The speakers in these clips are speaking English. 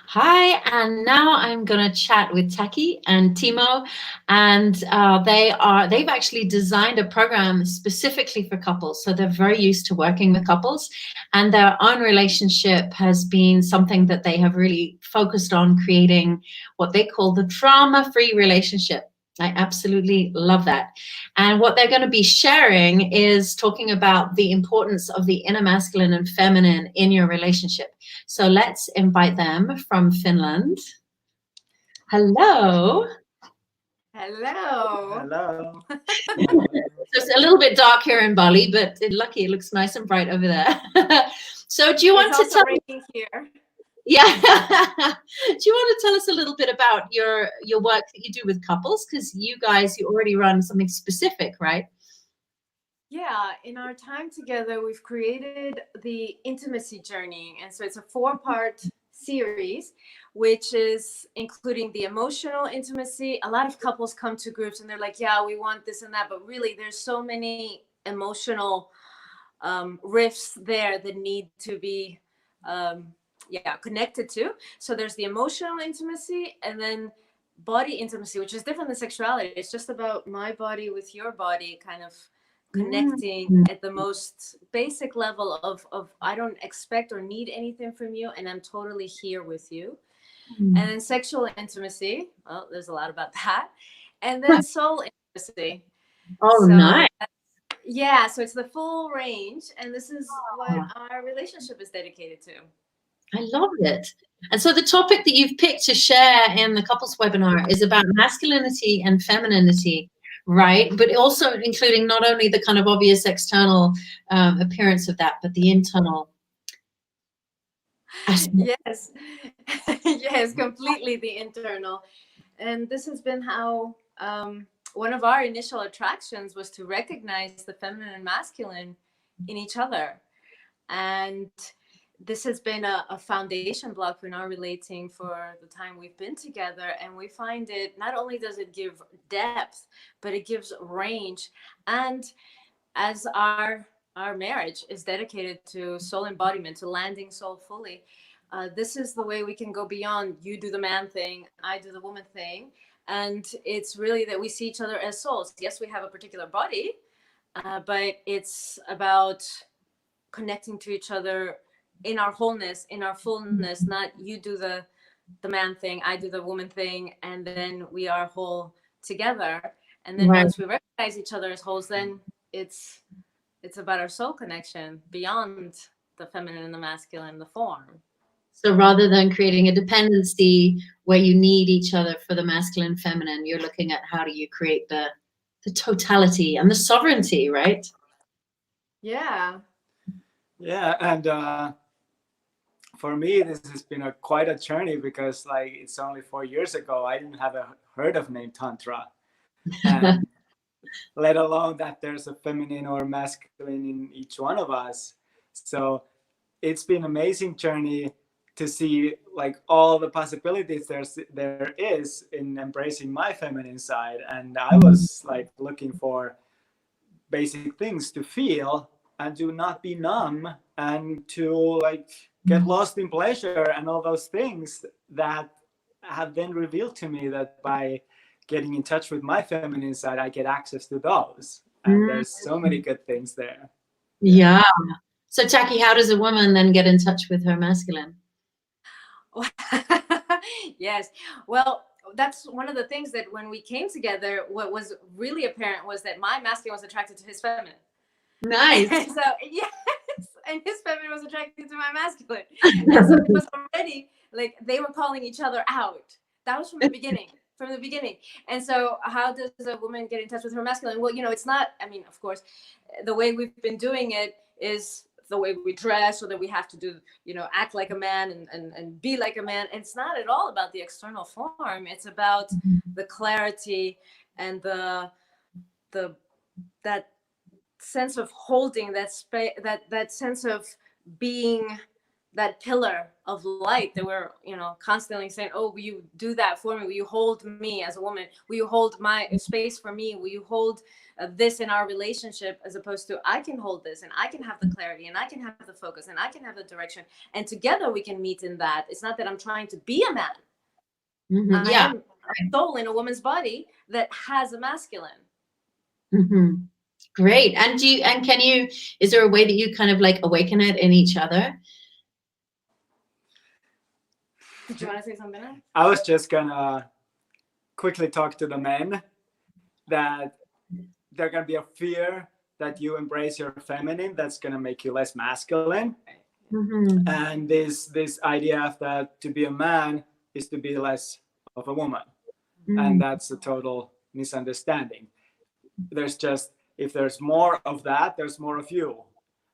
Hi, and now I'm going to chat with Taki'h and Timo, and they've actually designed a program specifically for couples. So they're very used to working with couples, and their own relationship has been something that they have really focused on creating what they call the drama-free relationship. I absolutely love that. And what they're going to be sharing is talking about the importance of the inner masculine and feminine in your relationship. So let's invite them from Finland. Hello. Hello. Hello. So it's a little bit dark here in Bali, but lucky it looks nice and bright over there. So do you want to tell raining here? Yeah. Do you want to tell us a little bit about your work that you do with couples? Because you already run something specific, right? Yeah, in our time together, we've created the intimacy journey. And so it's a 4-part series, which is including the emotional intimacy. A lot of couples come to groups and they're like, yeah, we want this and that. But really, there's so many emotional rifts there that need to be connected to. So there's the emotional intimacy, and then body intimacy, which is different than sexuality. It's just about my body with your body, kind of connecting at the most basic level of I don't expect or need anything from you, and I'm totally here with you. And then sexual intimacy, well, there's a lot about that. And then soul intimacy. Oh, nice. Yeah, so it's the full range, and this is what our relationship is dedicated to. I love it. And so the topic that you've picked to share in the couples webinar is about masculinity and femininity, right? But also including not only the kind of obvious external appearance of that, but the internal aspect. Yes. Yes, completely the internal. And this has been how one of our initial attractions was to recognize the feminine and masculine in each other. And this has been a foundation block for now relating for the time we've been together. And we find it, not only does it give depth, but it gives range. And as our marriage is dedicated to soul embodiment, to landing soul fully, this is the way we can go beyond you do the man thing, I do the woman thing. And it's really that we see each other as souls. Yes, we have a particular body, but it's about connecting to each other in our wholeness, in our fullness, not you do the man thing, I do the woman thing, and then we are whole together. And then once we recognize each other as wholes, then it's about our soul connection beyond the feminine and the masculine, the form. So rather than creating a dependency where you need each other for the masculine and feminine, you're looking at how do you create the totality and the sovereignty, right? Yeah. Yeah, and for me, this has been quite a journey because, like, it's only 4 years ago I didn't have heard of name Tantra, and let alone that there's a feminine or masculine in each one of us. So it's been an amazing journey to see like all the possibilities there is in embracing my feminine side. And I was like looking for basic things to feel and to not be numb and to like get lost in pleasure and all those things that have then revealed to me that by getting in touch with my feminine side, I get access to those. And there's so many good things there. Yeah. So Taki'h, how does a woman then get in touch with her masculine? Yes. Well, that's one of the things that when we came together, what was really apparent was that my masculine was attracted to his feminine. Nice. So yes, and his feminine was attracted to my masculine. And so it was already like they were calling each other out. That was from the beginning. From the beginning. And so how does a woman get in touch with her masculine? Well, it's not, I mean, of course, the way we've been doing it is the way we dress, or that we have to do, act like a man and be like a man. It's not at all about the external form. It's about the clarity and that sense of holding, that space, that sense of being that pillar of light that we're, you know, constantly saying, oh, will you do that for me? Will you hold me as a woman? Will you hold my space for me? Will you hold this in our relationship? As opposed to, I can hold this and I can have the clarity and I can have the focus and I can have the direction. And together we can meet in that. It's not that I'm trying to be a man. Mm-hmm. I am a soul in a woman's body that has a masculine. Mm-hmm. Great. And is there a way that you kind of like awaken it in each other? Did you want to say something else? I was just gonna quickly talk to the men that there gonna be a fear that you embrace your feminine that's gonna make you less masculine. Mm-hmm. And this idea of that to be a man is to be less of a woman. Mm-hmm. And that's a total misunderstanding. There's just, if there's more of that, there's more of you.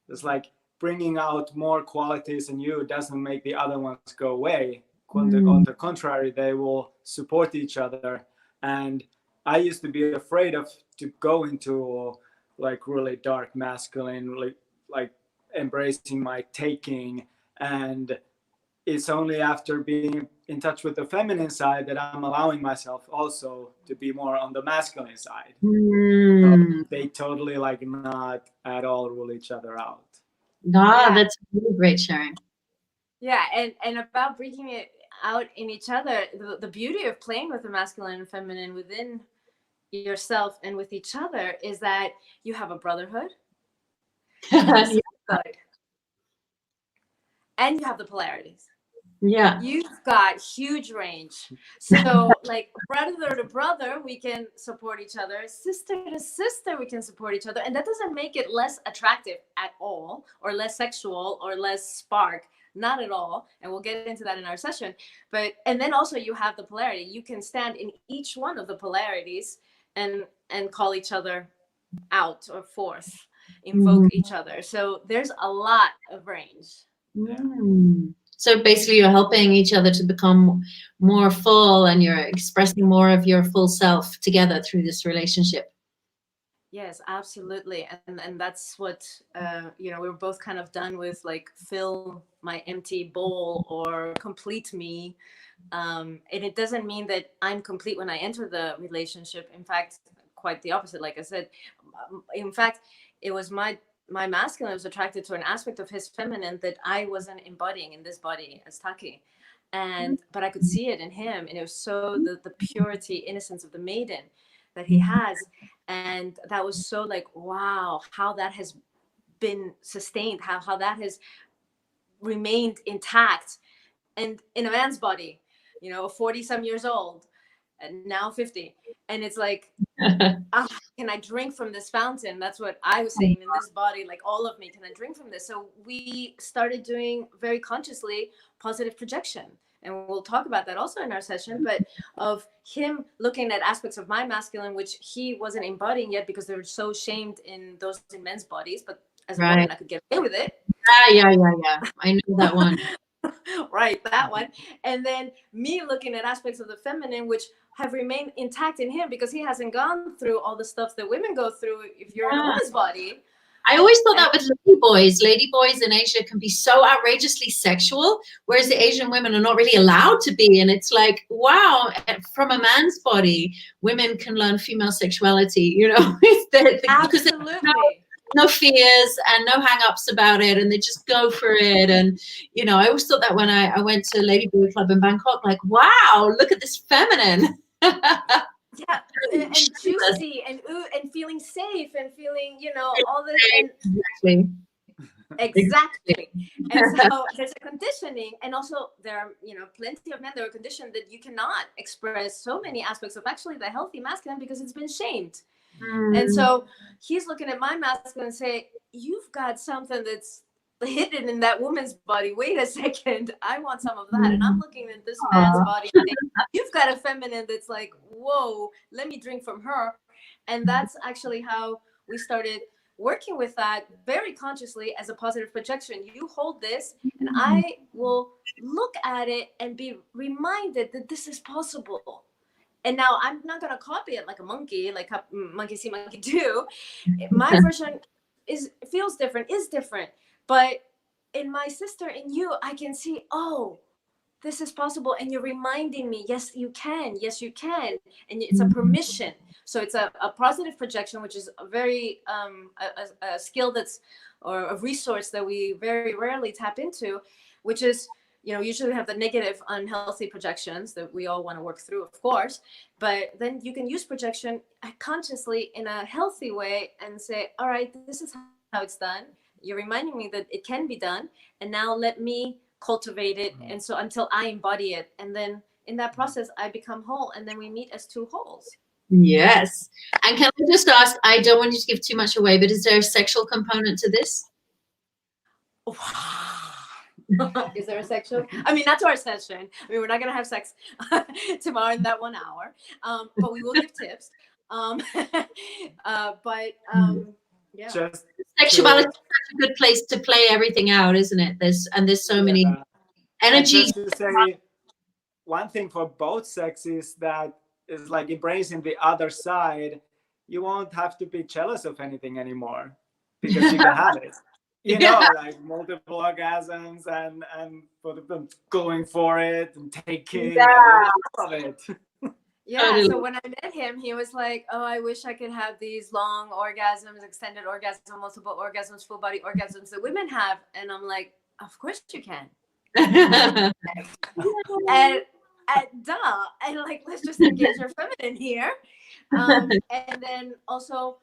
It's like bringing out more qualities in you doesn't make the other ones go away. On the contrary, they will support each other. And I used to be afraid to go into like really dark masculine, like embracing my taking. And it's only after being in touch with the feminine side that I'm allowing myself also to be more on the masculine side. So they totally like not at all rule each other out. That's really great sharing. Yeah, and about bringing it out in each other, the beauty of playing with the masculine and feminine within yourself and with each other is that you have a brotherhood. And you have the polarities. Yeah. You've got huge range. So like brother to brother, we can support each other. Sister to sister, we can support each other. And that doesn't make it less attractive at all, or less sexual, or less spark. Not at all. And we'll get into that in our session. And then also you have the polarity. You can stand in each one of the polarities and call each other out or forth, invoke each other. So there's a lot of range. So basically you're helping each other to become more full, and you're expressing more of your full self together through this relationship. Yes, absolutely. And that's what, you know, we're both kind of done with, like, fill my empty bowl or complete me. And it doesn't mean that I'm complete when I enter the relationship. In fact, quite the opposite. Like I said, in fact, it was my masculine was attracted to an aspect of his feminine that I wasn't embodying in this body as Taki'h. But I could see it in him. And it was so the purity, innocence of the maiden that he has. And that was so like, wow, how that has been sustained, how that has remained intact. And in a man's body, you know, 40 some years old and now 50. And it's like, can I drink from this fountain? That's what I was saying, in this body, like all of me, can I drink from this? So we started doing very consciously positive projection. And we'll talk about that also in our session, but of him looking at aspects of my masculine, which he wasn't embodying yet because they were so shamed in those in men's bodies. But as a woman, I could get away with it. Yeah. I know that one. Right, that one. And then me looking at aspects of the feminine, which have remained intact in him because he hasn't gone through all the stuff that women go through if you're in a woman's body. I always thought that with lady boys in Asia can be so outrageously sexual, whereas the Asian women are not really allowed to be. And it's like, wow, from a man's body, women can learn female sexuality, you know, because no fears and no hang-ups about it, and they just go for it. And you know, I always thought that when I went to Lady Boy Club in Bangkok, like, wow, look at this feminine. Yeah, and juicy and feeling safe and feeling, you know, all this. Exactly. And so there's a conditioning, and also there are, you know, plenty of men that are conditioned that you cannot express so many aspects of actually the healthy masculine because it's been shamed. And so he's looking at my masculine and say, you've got something that's hidden in that woman's body. Wait a second, I want some of that. And I'm looking at this man's body and saying, you've got a feminine that's like, whoa, let me drink from her. And that's actually how we started working with that very consciously as a positive projection. You hold this and I will look at it and be reminded that this is possible. And now I'm not going to copy it like a monkey, like monkey see, monkey do. My version feels different, is different. But in my sister, in you, I can see, oh, this is possible. And you're reminding me, yes, you can. Yes, you can. And it's a permission. So it's a positive projection, which is a very, a skill that's, or a resource that we very rarely tap into, which is, you know, usually we have the negative, unhealthy projections that we all want to work through, of course. But then you can use projection consciously in a healthy way and say, all right, this is how it's done. You're reminding me that it can be done. And now let me cultivate it. And so until I embody it. And then in that process, I become whole. And then we meet as two wholes. Yes. And can I just ask, I don't want you to give too much away, but is there a sexual component to this? Is there a sexual? I mean, that's our session. I mean, we're not going to have sex tomorrow in that 1 hour, but we will give tips. Yeah. Just Sexuality is such a good place to play everything out, isn't it? There's so many energies. Just to say, one thing for both sexes that is like embracing the other side, you won't have to be jealous of anything anymore because you can have it. You know, like multiple orgasms and for them going for it and taking all of it. Yeah, so when I met him, he was like, oh, I wish I could have these long orgasms, extended orgasms, multiple orgasms, full body orgasms that women have. And I'm like, of course you can. and duh. And like, let's just engage your feminine here. And then also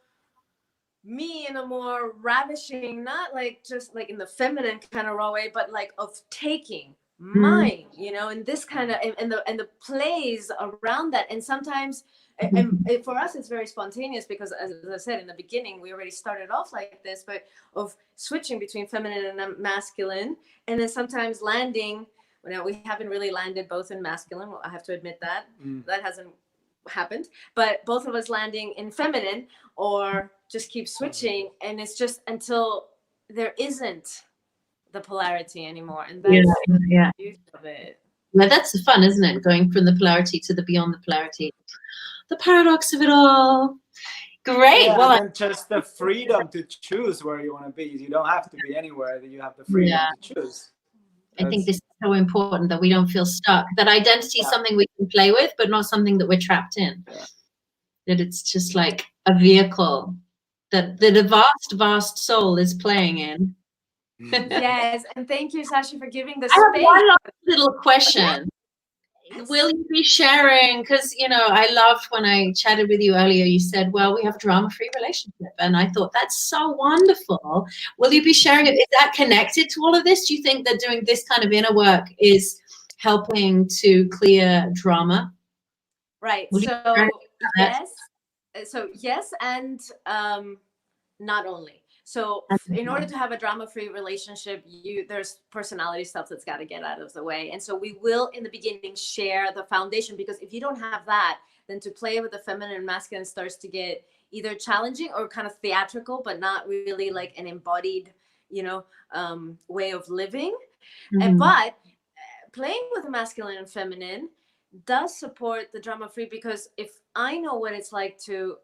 me in a more ravishing, not like just like in the feminine kind of raw way, but like of taking mine, you know, and this kind of, and the plays around that. And sometimes, and for us, it's very spontaneous because as I said in the beginning, we already started off like this, but of switching between feminine and masculine. And then sometimes landing, you know, we haven't really landed both in masculine. Well, I have to admit that that hasn't happened, but both of us landing in feminine or just keep switching. And it's just until there isn't the polarity anymore. And that's the beauty of it. Well, that's the fun, isn't it? Going from the polarity to the beyond the polarity. The paradox of it all. Great. Yeah, well, and just the freedom to choose where you want to be. You don't have to be anywhere. You have the freedom to choose. I think this is so important that we don't feel stuck. That identity is something we can play with, but not something that we're trapped in. That it's just like a vehicle that the vast soul is playing in. Yes, and thank you, Sasha, for giving the I have space. one last little question. Will you be sharing, because, you know, I loved when I chatted with you earlier, you said, well, we have a drama-free relationship. And I thought, that's so wonderful. Will you be sharing it? Is that connected to all of this? Do you think that doing this kind of inner work is helping to clear drama? Right. So yes. So yes, and not only. So in order to have a drama-free relationship, there's personality stuff that's got to get out of the way. And so we will, in the beginning, share the foundation, because if you don't have that, then to play with the feminine and masculine starts to get either challenging or kind of theatrical, but not really like an embodied, you know, way of living. But playing with the masculine and feminine does support the drama-free, because if I know what it's like to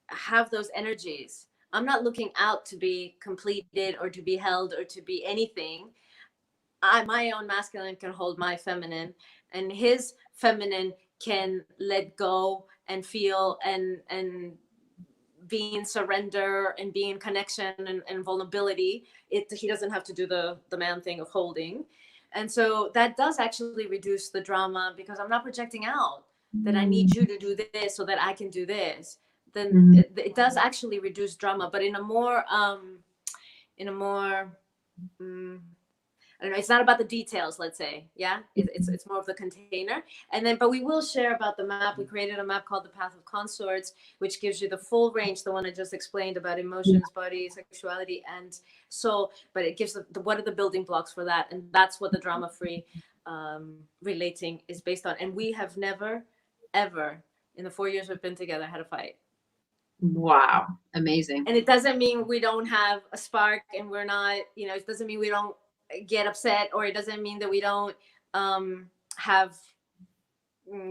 have those energies, I'm not looking out to be completed or to be held or to be anything. My own masculine can hold my feminine, and his feminine can let go and feel and be in surrender and be in connection and vulnerability. He doesn't have to do the man thing of holding. And so that does actually reduce the drama, because I'm not projecting out that I need you to do this so that I can do this. Then it does actually reduce drama, but in a more I don't know, it's not about the details, let's say. It's more of the container. And then, but we will share about the map. We created a map called the Path of Consorts, which gives you the full range, the one I just explained about emotions, body, sexuality, and soul. But it gives what are the building blocks for that, and that's what the drama-free relating is based on. And we have never, ever in the 4 years we've been together had a fight. Wow, amazing. And it doesn't mean we don't have a spark, and we're not, you know, it doesn't mean we don't get upset, or it doesn't mean that we don't have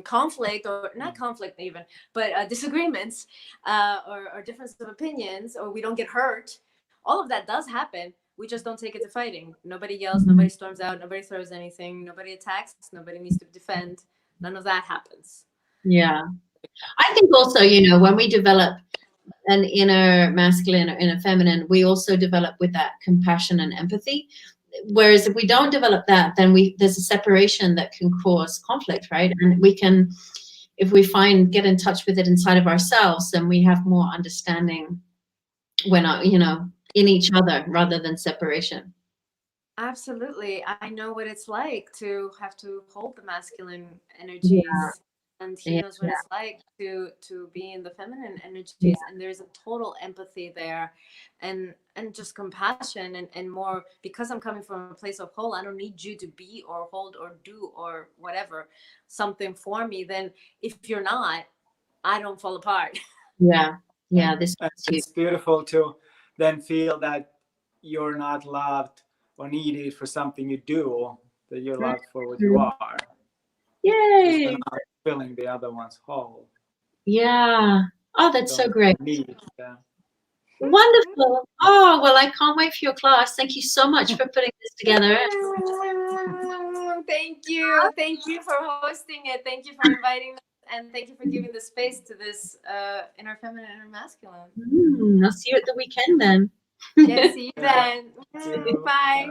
conflict, or not conflict even, but disagreements or difference of opinions, or we don't get hurt. All of that does happen, we just don't take it to fighting. Nobody yells, nobody storms out, nobody throws anything, nobody attacks, nobody needs to defend. None of that happens. Yeah. I think also, you know, when we develop an inner masculine or inner feminine, we also develop with that compassion and empathy. Whereas if we don't develop that, then there's a separation that can cause conflict, right? And we can, if we get in touch with it inside of ourselves, then we have more understanding when, you know, in each other rather than separation. Absolutely. I know what it's like to have to hold the masculine energies. Yeah. And he knows what it's like to be in the feminine energies, and there's a total empathy there, and just compassion and more, because I'm coming from a place of whole. I don't need you to be or hold or do or whatever something for me. Then if you're not, I don't fall apart. Yeah. This it's beautiful to then feel that you're not loved or needed for something you do, that you're loved for what you are. Yay! You're not filling the other one's hole. Yeah. Oh, that's so great. Yeah. Wonderful. Oh, well, I can't wait for your class. Thank you so much for putting this together. Thank you. Thank you for hosting it. Thank you for inviting us. And thank you for giving the space to this inner feminine, inner masculine. I'll see you at the weekend then. Yeah, see you then. Bye.